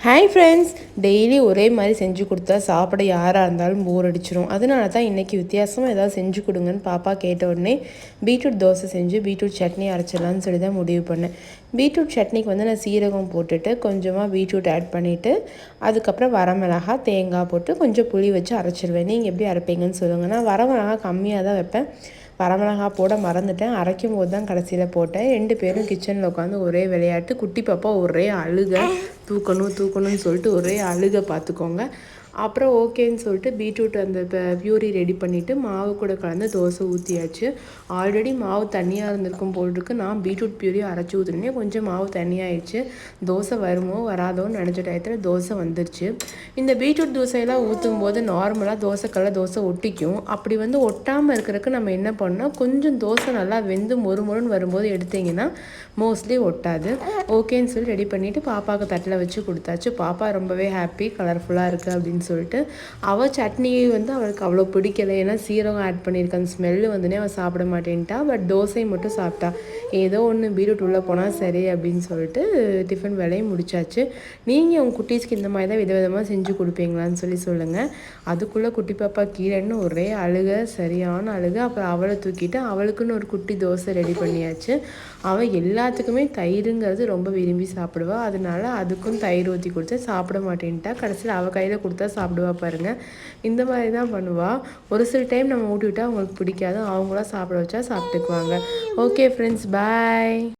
Hi friends, daily ஒரே மாதிரி செஞ்சு கொடுத்தா சாப்பிட யாராக இருந்தாலும் போர் அடிச்சிடும். அதனால தான் இன்றைக்கி வித்தியாசமாக ஏதாவது செஞ்சு கொடுங்கன்னு பாப்பா கேட்ட உடனே பீட்ரூட் தோசை செஞ்சு பீட்ரூட் சட்னி அரைச்சிடலான்னு சொல்லி தான் முடிவு பண்ணேன். பீட்ரூட் சட்னிக்கு வந்து நான் சீரகம் போட்டுட்டு கொஞ்சமாக பீட்ரூட் ஆட் பண்ணிவிட்டு அதுக்கப்புறம் வரமிளகா தேங்காய் போட்டு கொஞ்சம் புளி வச்சு அரைச்சிடுவேன். நீங்கள் எப்படி அரைப்பீங்கன்னு சொல்லுங்கள். நான் வரமிளகா கம்மியாக தான் வைப்பேன். வரமிளகா போட மறந்துட்டேன். அரைக்கும் போது தான் கடைசியில் போட்டேன். 2 பேரும் கிச்சனில் உட்காந்து ஒரே விளையாட்டு. குட்டி பாப்பா ஒரே அழுகை, தூக்கணும்னு சொல்லிட்டு ஒரே அழுகை பார்த்துக்கோங்க. அப்புறம் ஓகேன்னு சொல்லிட்டு பீட்ரூட் அந்த பியூரி ரெடி பண்ணிவிட்டு மாவு கூட கலந்து தோசை ஊற்றியாச்சு. ஆல்ரெடி மாவு தண்ணியாக இருந்திருக்கும் போல் நான் பீட்ரூட் பியூரி அரைச்சி ஊற்றுனே கொஞ்சம் மாவு தண்ணியாகிடுச்சு. தோசை வருமோ வராதோன்னு நினச்ச டயத்தில் தோசை வந்துருச்சு. இந்த பீட்ரூட் தோசையெல்லாம் ஊற்றும் போது நார்மலாக தோசை ஒட்டிக்கும். அப்படி வந்து ஒட்டாமல் இருக்கிறதுக்கு நம்ம என்ன பண்ணோம், கொஞ்சம் தோசை நல்லா வெந்து மொறுன்னு வரும்போது எடுத்திங்கன்னா மோஸ்ட்லி ஒட்டாது. ஓகேன்னு சொல்லி ரெடி பண்ணிவிட்டு பாப்பாவுக்கு தட்டில் வச்சு கொடுத்தாச்சு. பாப்பா ரொம்பவே ஹாப்பி, கலர்ஃபுல்லாக இருக்குது அப்படின்னு சொல்லிட்டு. அவள் சட்னி வந்து அவளுக்கு அவ்வளோ பிடிக்கலை, ஏன்னா சீரகம் ஆட் பண்ணியிருக்க அந்த ஸ்மெல்லு வந்துனே அவள் சாப்பிட மாட்டேன்ட்டா. பட் தோசை மட்டும் சாப்பிட்டா. ஏதோ ஒன்று பீட்ரூட் உள்ளே போனால் சரி அப்படின்னு சொல்லிட்டு டிஃபன் வேலையும் முடிச்சாச்சு. நீங்கள் உங்கள் குட்டீஸ்க்கு இந்த மாதிரி தான் விதவிதமாக செஞ்சு கொடுப்பீங்களான்னு சொல்லி சொல்லுங்கள். அதுக்குள்ளே குட்டி பாப்பா கீழேன்னு ஒரே அழுகை, சரியான அழுகை. அப்புறம் அவளை தூக்கிட்டு அவளுக்குன்னு ஒரு குட்டி தோசை ரெடி பண்ணியாச்சு. அவள் எல்லாத்துக்குமே தயிருங்கிறது ரொம்ப விரும்பி சாப்பிடுவாள். அதனால அதுக்கும் தயிர் ஊற்றி கொடுத்து சாப்பிட மாட்டேன்ட்டா. கடைசியில் அவள் கையில் கொடுத்தா சாப்பிடுவா பாருங்கள். இந்த மாதிரி தான் பண்ணுவாள். ஒரு சில டைம் நம்ம ஊட்டி விட்டால் அவங்களுக்கு பிடிக்காது. அவங்களா சாப்பிட வச்சா சாப்பிட்டுக்குவாங்க. ஓகே ஃப்ரெண்ட்ஸ், பாய்.